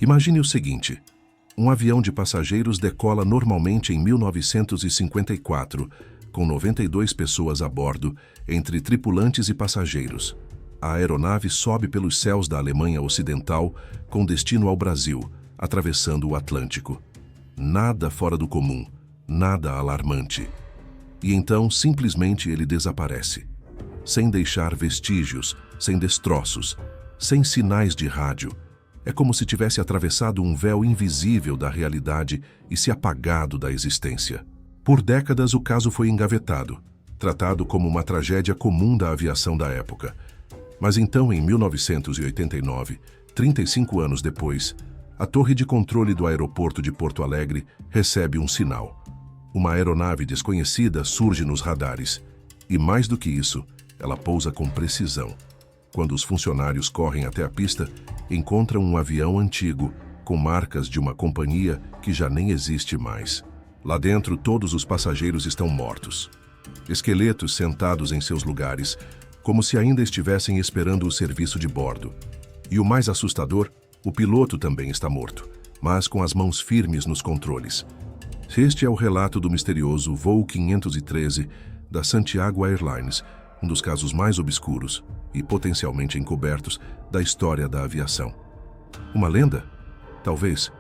Imagine o seguinte: um avião de passageiros decola normalmente em 1954, com 92 pessoas a bordo, entre tripulantes e passageiros. A aeronave sobe pelos céus da Alemanha Ocidental com destino ao Brasil, atravessando o Atlântico. Nada fora do comum, nada alarmante. E então, simplesmente, ele desaparece. Sem deixar vestígios, sem destroços, sem sinais de rádio. É como se tivesse atravessado um véu invisível da realidade e se apagado da existência. Por décadas, o caso foi engavetado, tratado como uma tragédia comum da aviação da época. Mas então, em 1989, 35 anos depois, a torre de controle do aeroporto de Porto Alegre recebe um sinal. Uma aeronave desconhecida surge nos radares. E mais do que isso, ela pousa com precisão. Quando os funcionários correm até a pista, encontram um avião antigo, com marcas de uma companhia que já nem existe mais. Lá dentro, todos os passageiros estão mortos. Esqueletos sentados em seus lugares, como se ainda estivessem esperando o serviço de bordo. E o mais assustador, o piloto também está morto, mas com as mãos firmes nos controles. Este é o relato do misterioso voo 513 da Santiago Airlines, um dos casos mais obscuros e potencialmente encobertos da história da aviação. Uma lenda? Talvez.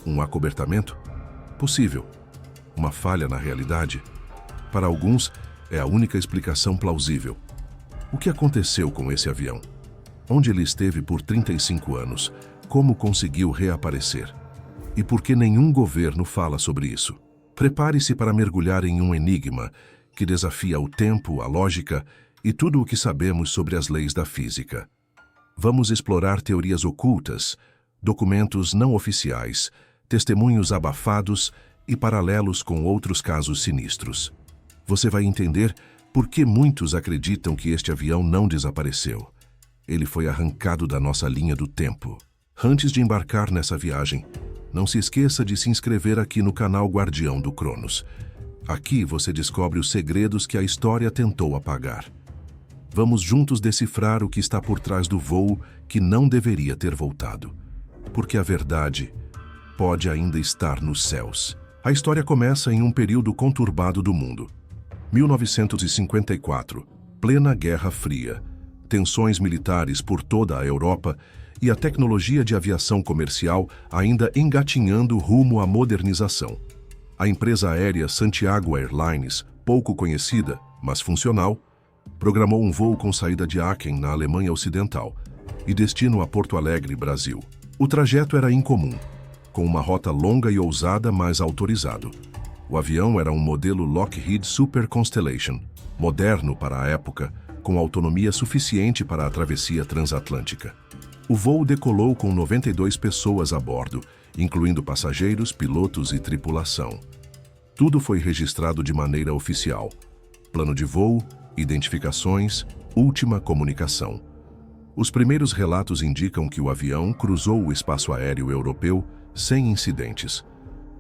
Um acobertamento? Possível. Uma falha na realidade? Para alguns, é a única explicação plausível. O que aconteceu com esse avião? Onde ele esteve por 35 anos? Como conseguiu reaparecer? E por que nenhum governo fala sobre isso? Prepare-se para mergulhar em um enigma que desafia o tempo, a lógica e tudo o que sabemos sobre as leis da física. Vamos explorar teorias ocultas, documentos não oficiais, testemunhos abafados e paralelos com outros casos sinistros. Você vai entender por que muitos acreditam que este avião não desapareceu. Ele foi arrancado da nossa linha do tempo. Antes de embarcar nessa viagem, não se esqueça de se inscrever aqui no canal Guardião do Cronos. Aqui você descobre os segredos que a história tentou apagar. Vamos juntos decifrar o que está por trás do voo que não deveria ter voltado. Porque a verdade pode ainda estar nos céus. A história começa em um período conturbado do mundo. 1954, plena Guerra Fria, tensões militares por toda a Europa e a tecnologia de aviação comercial ainda engatinhando rumo à modernização. A empresa aérea Santiago Airlines, pouco conhecida, mas funcional, programou um voo com saída de Aachen, na Alemanha Ocidental, e destino a Porto Alegre, Brasil. O trajeto era incomum, com uma rota longa e ousada, mas autorizado. O avião era um modelo Lockheed Super Constellation, moderno para a época, com autonomia suficiente para a travessia transatlântica. O voo decolou com 92 pessoas a bordo, incluindo passageiros, pilotos e tripulação. Tudo foi registrado de maneira oficial. Plano de voo, identificações, última comunicação. Os primeiros relatos indicam que o avião cruzou o espaço aéreo europeu sem incidentes.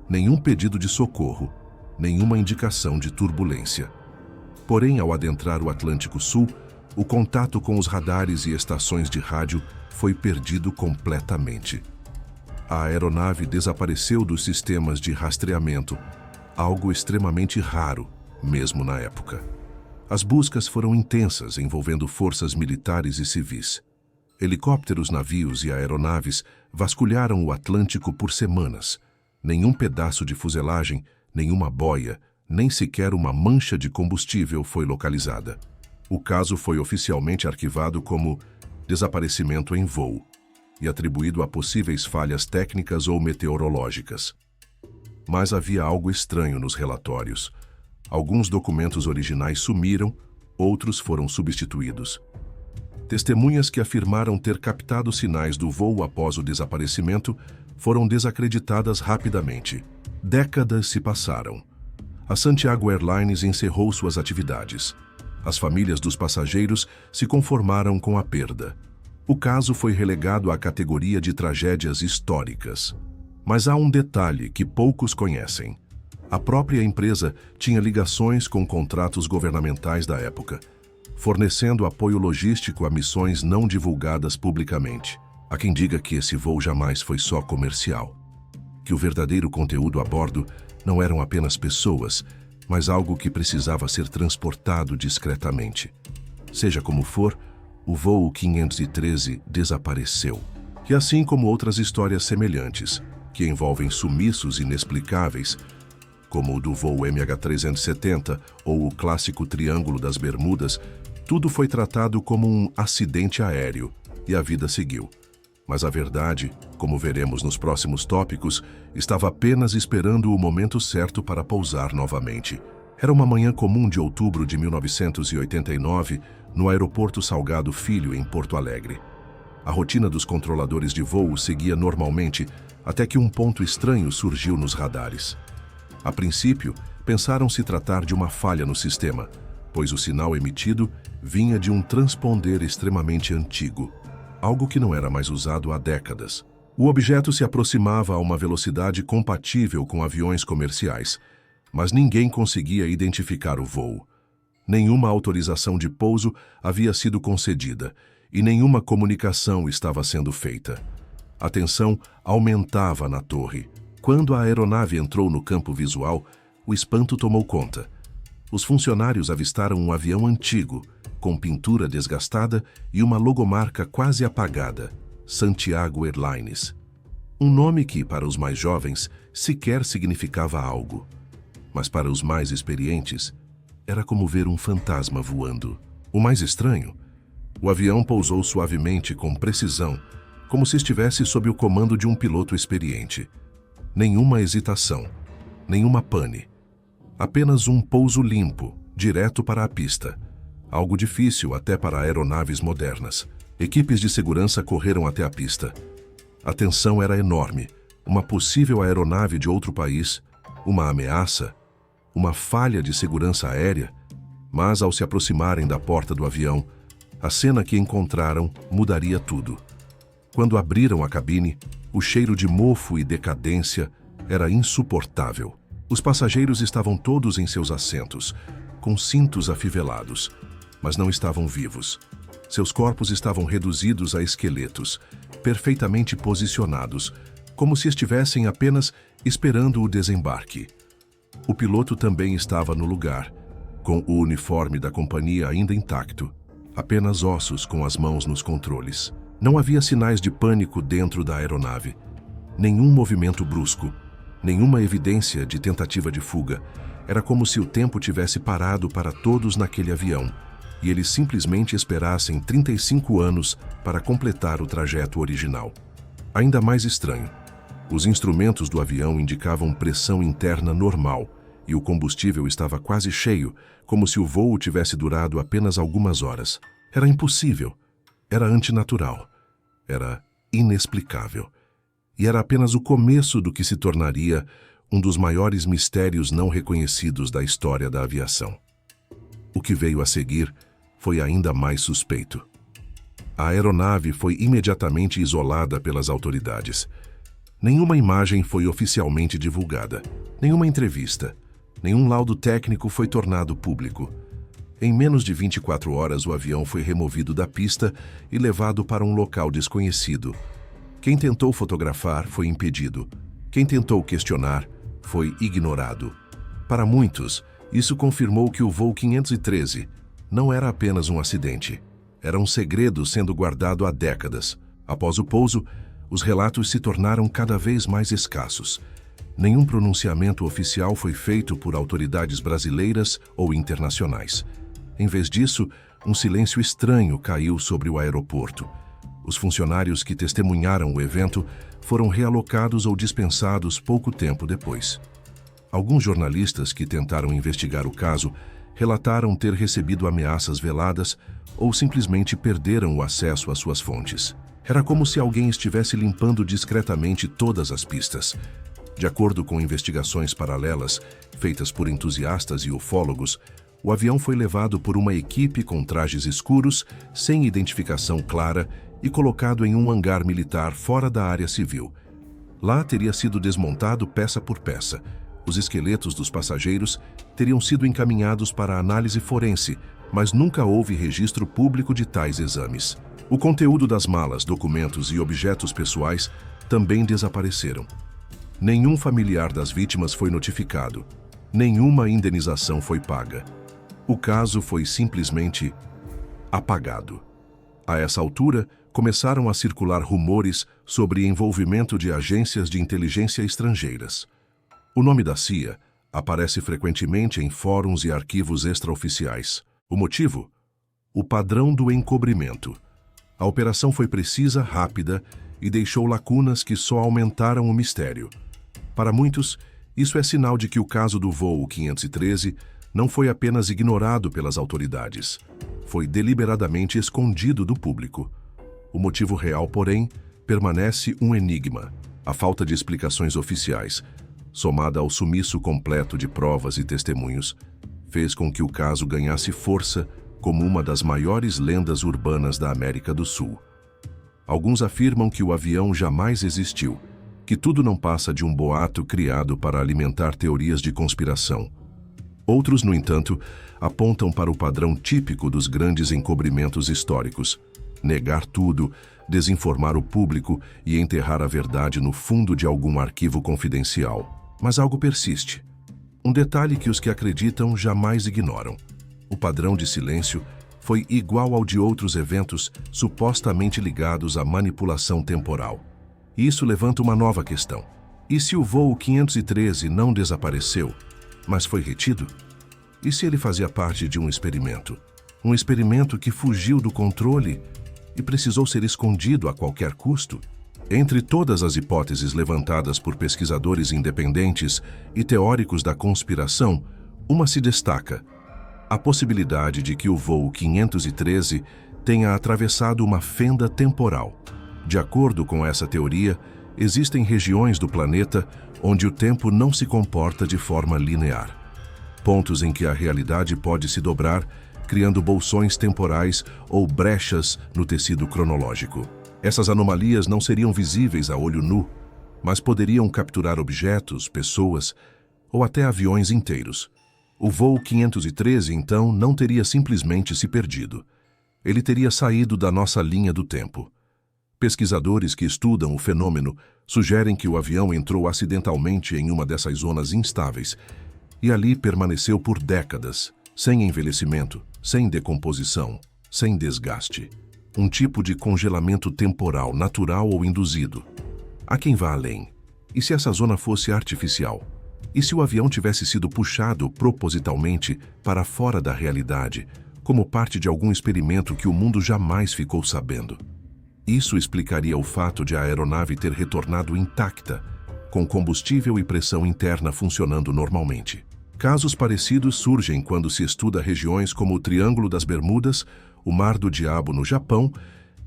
Nenhum pedido de socorro, nenhuma indicação de turbulência. Porém, ao adentrar o Atlântico Sul, o contato com os radares e estações de rádio foi perdido completamente. A aeronave desapareceu dos sistemas de rastreamento, algo extremamente raro, mesmo na época. As buscas foram intensas, envolvendo forças militares e civis. Helicópteros, navios e aeronaves vasculharam o Atlântico por semanas. Nenhum pedaço de fuselagem, nenhuma boia, nem sequer uma mancha de combustível foi localizada. O caso foi oficialmente arquivado como desaparecimento em voo e atribuído a possíveis falhas técnicas ou meteorológicas. Mas havia algo estranho nos relatórios. Alguns documentos originais sumiram, outros foram substituídos. Testemunhas que afirmaram ter captado sinais do voo após o desaparecimento foram desacreditadas rapidamente. Décadas se passaram. A Santiago Airlines encerrou suas atividades. As famílias dos passageiros se conformaram com a perda. O caso foi relegado à categoria de tragédias históricas. Mas há um detalhe que poucos conhecem. A própria empresa tinha ligações com contratos governamentais da época, fornecendo apoio logístico a missões não divulgadas publicamente. Há quem diga que esse voo jamais foi só comercial, que o verdadeiro conteúdo a bordo não eram apenas pessoas, mas algo que precisava ser transportado discretamente. Seja como for, o voo 513 desapareceu. E assim como outras histórias semelhantes, que envolvem sumiços inexplicáveis, como o do voo MH370 ou o clássico Triângulo das Bermudas, tudo foi tratado como um acidente aéreo e a vida seguiu. Mas a verdade, como veremos nos próximos tópicos, estava apenas esperando o momento certo para pousar novamente. Era uma manhã comum de outubro de 1989, no aeroporto Salgado Filho, em Porto Alegre. A rotina dos controladores de voo seguia normalmente, até que um ponto estranho surgiu nos radares. A princípio, pensaram se tratar de uma falha no sistema, pois o sinal emitido vinha de um transponder extremamente antigo, algo que não era mais usado há décadas. O objeto se aproximava a uma velocidade compatível com aviões comerciais, mas ninguém conseguia identificar o voo. Nenhuma autorização de pouso havia sido concedida e nenhuma comunicação estava sendo feita. A tensão aumentava na torre. Quando a aeronave entrou no campo visual, o espanto tomou conta. Os funcionários avistaram um avião antigo, com pintura desgastada e uma logomarca quase apagada, Santiago Airlines. Um nome que, para os mais jovens, sequer significava algo. Mas para os mais experientes, era como ver um fantasma voando. O mais estranho, o avião pousou suavemente com precisão, como se estivesse sob o comando de um piloto experiente. Nenhuma hesitação, nenhuma pane. Apenas um pouso limpo, direto para a pista. Algo difícil até para aeronaves modernas. Equipes de segurança correram até a pista. A tensão era enorme. Uma possível aeronave de outro país, uma ameaça, uma falha de segurança aérea. Mas ao se aproximarem da porta do avião, a cena que encontraram mudaria tudo. Quando abriram a cabine, o cheiro de mofo e decadência era insuportável. Os passageiros estavam todos em seus assentos, com cintos afivelados, mas não estavam vivos. Seus corpos estavam reduzidos a esqueletos, perfeitamente posicionados, como se estivessem apenas esperando o desembarque. O piloto também estava no lugar, com o uniforme da companhia ainda intacto, apenas ossos com as mãos nos controles. Não havia sinais de pânico dentro da aeronave. Nenhum movimento brusco, nenhuma evidência de tentativa de fuga. Era como se o tempo tivesse parado para todos naquele avião, e eles simplesmente esperassem 35 anos para completar o trajeto original. Ainda mais estranho, os instrumentos do avião indicavam pressão interna normal, e o combustível estava quase cheio, como se o voo tivesse durado apenas algumas horas. Era impossível. Era antinatural. Era inexplicável. E era apenas o começo do que se tornaria um dos maiores mistérios não reconhecidos da história da aviação. O que veio a seguir foi ainda mais suspeito. A aeronave foi imediatamente isolada pelas autoridades. Nenhuma imagem foi oficialmente divulgada, nenhuma entrevista, nenhum laudo técnico foi tornado público. Em menos de 24 horas, o avião foi removido da pista e levado para um local desconhecido. Quem tentou fotografar foi impedido. Quem tentou questionar foi ignorado. Para muitos, isso confirmou que o voo 513 não era apenas um acidente. Era um segredo sendo guardado há décadas. Após o pouso, os relatos se tornaram cada vez mais escassos. Nenhum pronunciamento oficial foi feito por autoridades brasileiras ou internacionais. Em vez disso, um silêncio estranho caiu sobre o aeroporto. Os funcionários que testemunharam o evento foram realocados ou dispensados pouco tempo depois. Alguns jornalistas que tentaram investigar o caso relataram ter recebido ameaças veladas ou simplesmente perderam o acesso às suas fontes. Era como se alguém estivesse limpando discretamente todas as pistas. De acordo com investigações paralelas, feitas por entusiastas e ufólogos, o avião foi levado por uma equipe com trajes escuros, sem identificação clara, e colocado em um hangar militar fora da área civil. Lá teria sido desmontado peça por peça. Os esqueletos dos passageiros teriam sido encaminhados para a análise forense, mas nunca houve registro público de tais exames. O conteúdo das malas, documentos e objetos pessoais também desapareceram. Nenhum familiar das vítimas foi notificado. Nenhuma indenização foi paga. O caso foi simplesmente apagado. A essa altura, começaram a circular rumores sobre envolvimento de agências de inteligência estrangeiras. O nome da CIA aparece frequentemente em fóruns e arquivos extraoficiais. O motivo? O padrão do encobrimento. A operação foi precisa, rápida e deixou lacunas que só aumentaram o mistério. Para muitos, isso é sinal de que o caso do voo 513 não foi apenas ignorado pelas autoridades. Foi deliberadamente escondido do público. O motivo real, porém, permanece um enigma. A falta de explicações oficiais, somada ao sumiço completo de provas e testemunhos, fez com que o caso ganhasse força como uma das maiores lendas urbanas da América do Sul. Alguns afirmam que o avião jamais existiu, que tudo não passa de um boato criado para alimentar teorias de conspiração. Outros, no entanto, apontam para o padrão típico dos grandes encobrimentos históricos: negar tudo, desinformar o público e enterrar a verdade no fundo de algum arquivo confidencial. Mas algo persiste. Um detalhe que os que acreditam jamais ignoram. O padrão de silêncio foi igual ao de outros eventos supostamente ligados à manipulação temporal. E isso levanta uma nova questão. E se o voo 513 não desapareceu, mas foi retido? E se ele fazia parte de um experimento? Um experimento que fugiu do controle e precisou ser escondido a qualquer custo? Entre todas as hipóteses levantadas por pesquisadores independentes e teóricos da conspiração, uma se destaca: a possibilidade de que o voo 513 tenha atravessado uma fenda temporal. De acordo com essa teoria, existem regiões do planeta onde o tempo não se comporta de forma linear. Pontos em que a realidade pode se dobrar, criando bolsões temporais ou brechas no tecido cronológico. Essas anomalias não seriam visíveis a olho nu, mas poderiam capturar objetos, pessoas ou até aviões inteiros. O voo 513, então, não teria simplesmente se perdido. Ele teria saído da nossa linha do tempo. Pesquisadores que estudam o fenômeno sugerem que o avião entrou acidentalmente em uma dessas zonas instáveis e ali permaneceu por décadas, sem envelhecimento, sem decomposição, sem desgaste. Um tipo de congelamento temporal, natural ou induzido. Há quem vá além. E se essa zona fosse artificial? E se o avião tivesse sido puxado propositalmente para fora da realidade, como parte de algum experimento que o mundo jamais ficou sabendo? Isso explicaria o fato de a aeronave ter retornado intacta, com combustível e pressão interna funcionando normalmente. Casos parecidos surgem quando se estuda regiões como o Triângulo das Bermudas, o Mar do Diabo no Japão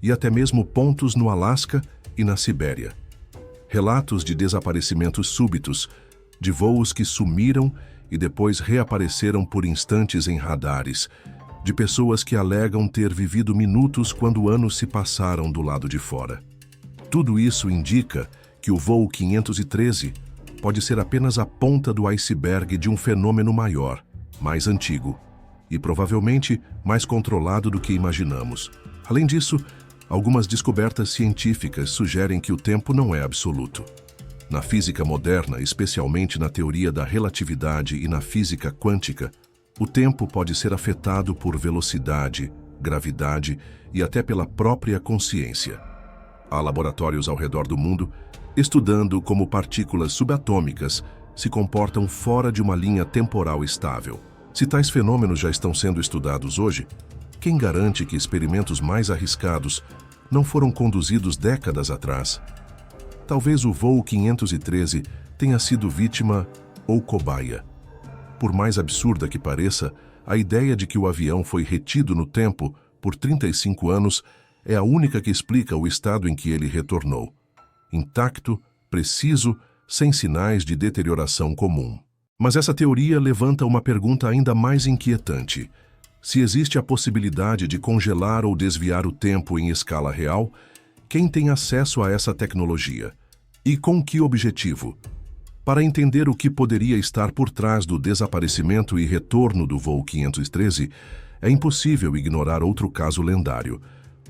e até mesmo pontos no Alasca e na Sibéria. Relatos de desaparecimentos súbitos, de voos que sumiram e depois reapareceram por instantes em radares, de pessoas que alegam ter vivido minutos quando anos se passaram do lado de fora. Tudo isso indica que o voo 513 pode ser apenas a ponta do iceberg de um fenômeno maior, mais antigo e provavelmente mais controlado do que imaginamos. Além disso, algumas descobertas científicas sugerem que o tempo não é absoluto. Na física moderna, especialmente na teoria da relatividade e na física quântica, o tempo pode ser afetado por velocidade, gravidade e até pela própria consciência. Há laboratórios ao redor do mundo estudando como partículas subatômicas se comportam fora de uma linha temporal estável. Se tais fenômenos já estão sendo estudados hoje, quem garante que experimentos mais arriscados não foram conduzidos décadas atrás? Talvez o voo 513 tenha sido vítima ou cobaia. Por mais absurda que pareça, a ideia de que o avião foi retido no tempo por 35 anos é a única que explica o estado em que ele retornou. Intacto, preciso, sem sinais de deterioração comum. Mas essa teoria levanta uma pergunta ainda mais inquietante. Se existe a possibilidade de congelar ou desviar o tempo em escala real, quem tem acesso a essa tecnologia? E com que objetivo? Para entender o que poderia estar por trás do desaparecimento e retorno do voo 513, é impossível ignorar outro caso lendário: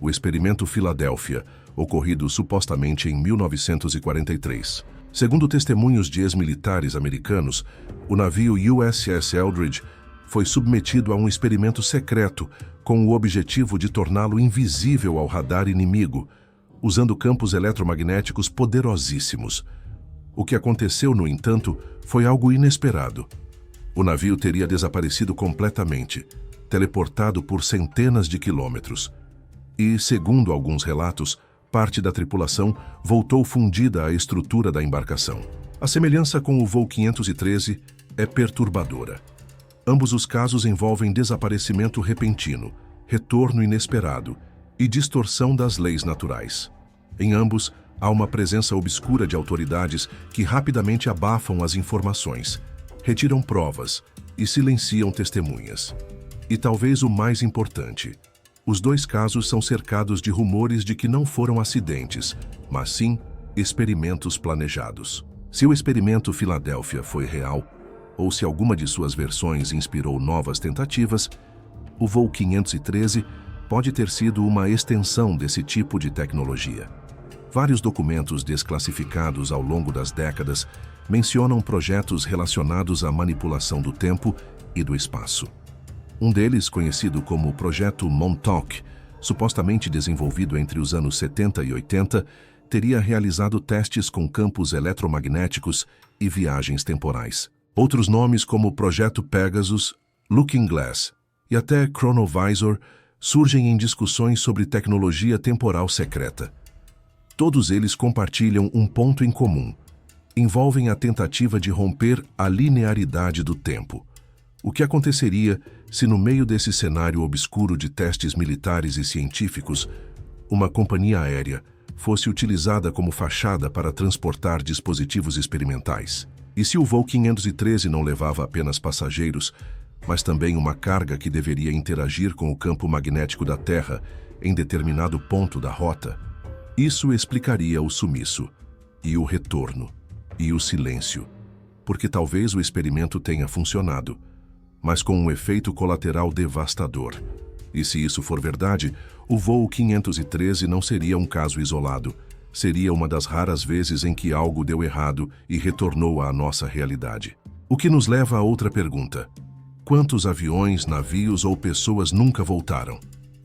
o experimento Filadélfia, ocorrido supostamente em 1943. Segundo testemunhos de ex-militares americanos, o navio USS Eldridge foi submetido a um experimento secreto com o objetivo de torná-lo invisível ao radar inimigo, usando campos eletromagnéticos poderosíssimos. O que aconteceu, no entanto, foi algo inesperado. O navio teria desaparecido completamente, teleportado por centenas de quilômetros. E, segundo alguns relatos, parte da tripulação voltou fundida à estrutura da embarcação. A semelhança com o voo 513 é perturbadora. Ambos os casos envolvem desaparecimento repentino, retorno inesperado e distorção das leis naturais. Em ambos, há uma presença obscura de autoridades que rapidamente abafam as informações, retiram provas e silenciam testemunhas. E talvez o mais importante, os dois casos são cercados de rumores de que não foram acidentes, mas sim experimentos planejados. Se o experimento Filadélfia foi real, ou se alguma de suas versões inspirou novas tentativas, o voo 513 pode ter sido uma extensão desse tipo de tecnologia. Vários documentos desclassificados ao longo das décadas mencionam projetos relacionados à manipulação do tempo e do espaço. Um deles, conhecido como o Projeto Montauk, supostamente desenvolvido entre os anos 70 e 80, teria realizado testes com campos eletromagnéticos e viagens temporais. Outros nomes como o Projeto Pegasus, Looking Glass e até Chronovisor surgem em discussões sobre tecnologia temporal secreta. Todos eles compartilham um ponto em comum. Envolvem a tentativa de romper a linearidade do tempo. O que aconteceria se, no meio desse cenário obscuro de testes militares e científicos, uma companhia aérea fosse utilizada como fachada para transportar dispositivos experimentais? E se o voo 513 não levava apenas passageiros, mas também uma carga que deveria interagir com o campo magnético da Terra em determinado ponto da rota? Isso explicaria o sumiço, e o retorno, e o silêncio, porque talvez o experimento tenha funcionado, mas com um efeito colateral devastador. E se isso for verdade, o voo 513 não seria um caso isolado, seria uma das raras vezes em que algo deu errado e retornou à nossa realidade. O que nos leva a outra pergunta: quantos aviões, navios ou pessoas nunca voltaram?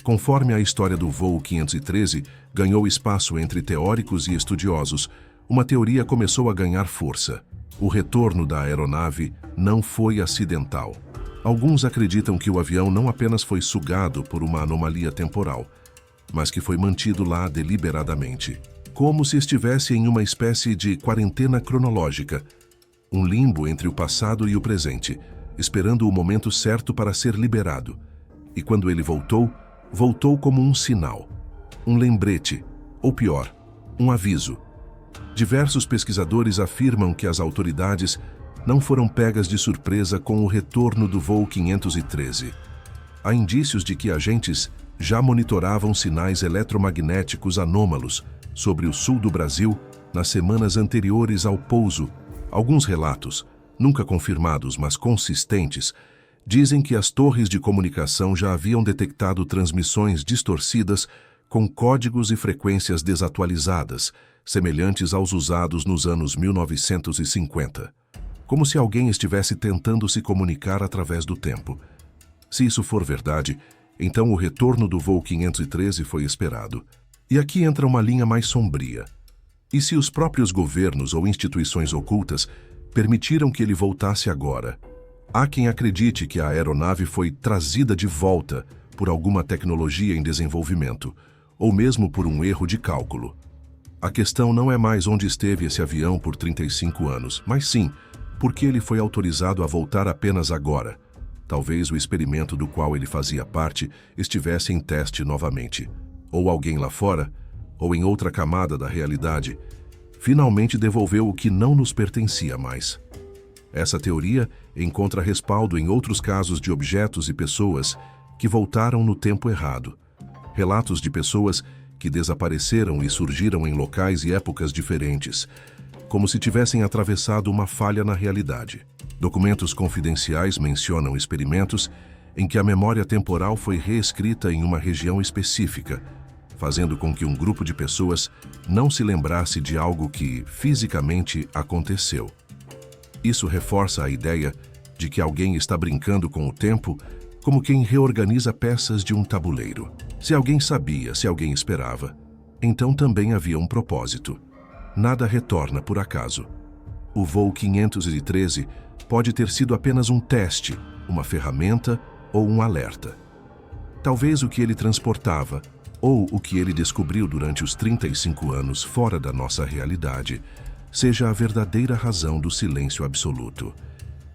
Conforme a história do voo 513 ganhou espaço entre teóricos e estudiosos, uma teoria começou a ganhar força. O retorno da aeronave não foi acidental. Alguns acreditam que o avião não apenas foi sugado por uma anomalia temporal, mas que foi mantido lá deliberadamente, como se estivesse em uma espécie de quarentena cronológica, um limbo entre o passado e o presente, esperando o momento certo para ser liberado. E quando ele voltou, voltou como um sinal, um lembrete, ou pior, um aviso. Diversos pesquisadores afirmam que as autoridades não foram pegas de surpresa com o retorno do voo 513. Há indícios de que agentes já monitoravam sinais eletromagnéticos anômalos sobre o sul do Brasil nas semanas anteriores ao pouso. Alguns relatos, nunca confirmados mas consistentes, dizem que as torres de comunicação já haviam detectado transmissões distorcidas com códigos e frequências desatualizadas, semelhantes aos usados nos anos 1950. Como se alguém estivesse tentando se comunicar através do tempo. Se isso for verdade, então o retorno do voo 513 foi esperado. E aqui entra uma linha mais sombria. E se os próprios governos ou instituições ocultas permitiram que ele voltasse agora? Há quem acredite que a aeronave foi trazida de volta por alguma tecnologia em desenvolvimento, ou mesmo por um erro de cálculo. A questão não é mais onde esteve esse avião por 35 anos, mas sim, por que ele foi autorizado a voltar apenas agora? Talvez o experimento do qual ele fazia parte estivesse em teste novamente. Ou alguém lá fora, ou em outra camada da realidade, finalmente devolveu o que não nos pertencia mais. Essa teoria encontra respaldo em outros casos de objetos e pessoas que voltaram no tempo errado. Relatos de pessoas que desapareceram e surgiram em locais e épocas diferentes, como se tivessem atravessado uma falha na realidade. Documentos confidenciais mencionam experimentos em que a memória temporal foi reescrita em uma região específica, fazendo com que um grupo de pessoas não se lembrasse de algo que fisicamente aconteceu. Isso reforça a ideia de que alguém está brincando com o tempo como quem reorganiza peças de um tabuleiro. Se alguém sabia, se alguém esperava, então também havia um propósito. Nada retorna por acaso. O voo 513 pode ter sido apenas um teste, uma ferramenta ou um alerta. Talvez o que ele transportava, ou o que ele descobriu durante os 35 anos fora da nossa realidade, seja a verdadeira razão do silêncio absoluto.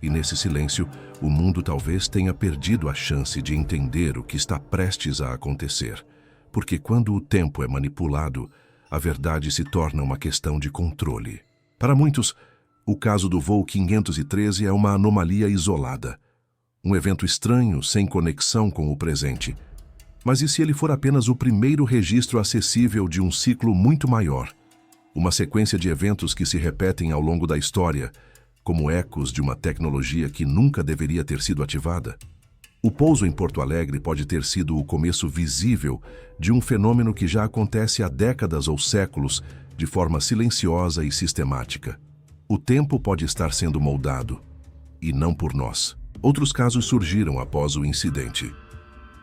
E nesse silêncio, o mundo talvez tenha perdido a chance de entender o que está prestes a acontecer. Porque quando o tempo é manipulado, a verdade se torna uma questão de controle. Para muitos, o caso do voo 513 é uma anomalia isolada. Um evento estranho, sem conexão com o presente. Mas e se ele for apenas o primeiro registro acessível de um ciclo muito maior? Uma sequência de eventos que se repetem ao longo da história, como ecos de uma tecnologia que nunca deveria ter sido ativada? O pouso em Porto Alegre pode ter sido o começo visível de um fenômeno que já acontece há décadas ou séculos, de forma silenciosa e sistemática. O tempo pode estar sendo moldado, e não por nós. Outros casos surgiram após o incidente.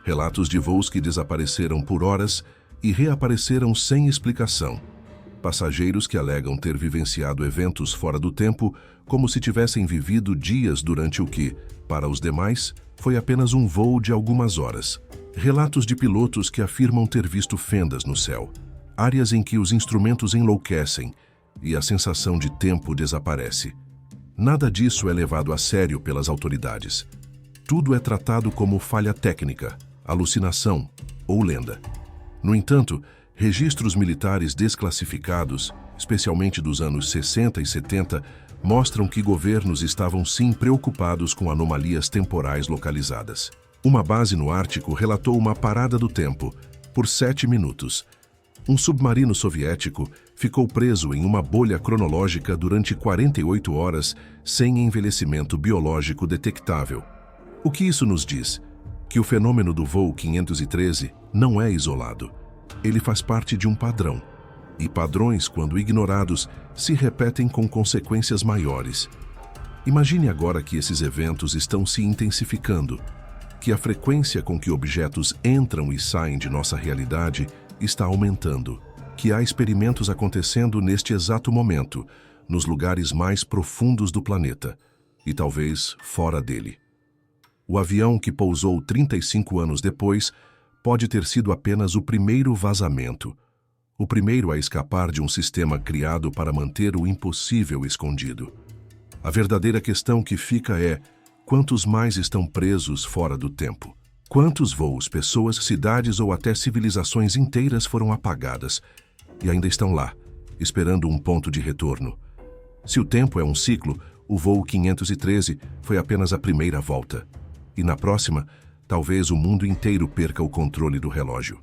Relatos de voos que desapareceram por horas e reapareceram sem explicação. Passageiros que alegam ter vivenciado eventos fora do tempo como se tivessem vivido dias durante o que, para os demais, foi apenas um voo de algumas horas. Relatos de pilotos que afirmam ter visto fendas no céu, áreas em que os instrumentos enlouquecem e a sensação de tempo desaparece. Nada disso é levado a sério pelas autoridades. Tudo é tratado como falha técnica, alucinação ou lenda. No entanto, registros militares desclassificados, especialmente dos anos 60 e 70, mostram que governos estavam sim preocupados com anomalias temporais localizadas. Uma base no Ártico relatou uma parada do tempo, por 7 minutos. Um submarino soviético ficou preso em uma bolha cronológica durante 48 horas sem envelhecimento biológico detectável. O que isso nos diz? Que o fenômeno do voo 513 não é isolado. Ele faz parte de um padrão. E padrões, quando ignorados, se repetem com consequências maiores. Imagine agora que esses eventos estão se intensificando, que a frequência com que objetos entram e saem de nossa realidade está aumentando, que há experimentos acontecendo neste exato momento, nos lugares mais profundos do planeta, e talvez fora dele. O avião que pousou 35 anos depois pode ter sido apenas o primeiro vazamento, o primeiro a escapar de um sistema criado para manter o impossível escondido. A verdadeira questão que fica é: quantos mais estão presos fora do tempo? Quantos voos, pessoas, cidades ou até civilizações inteiras foram apagadas e ainda estão lá, esperando um ponto de retorno? Se o tempo é um ciclo, o voo 513 foi apenas a primeira volta. E na próxima, talvez o mundo inteiro perca o controle do relógio.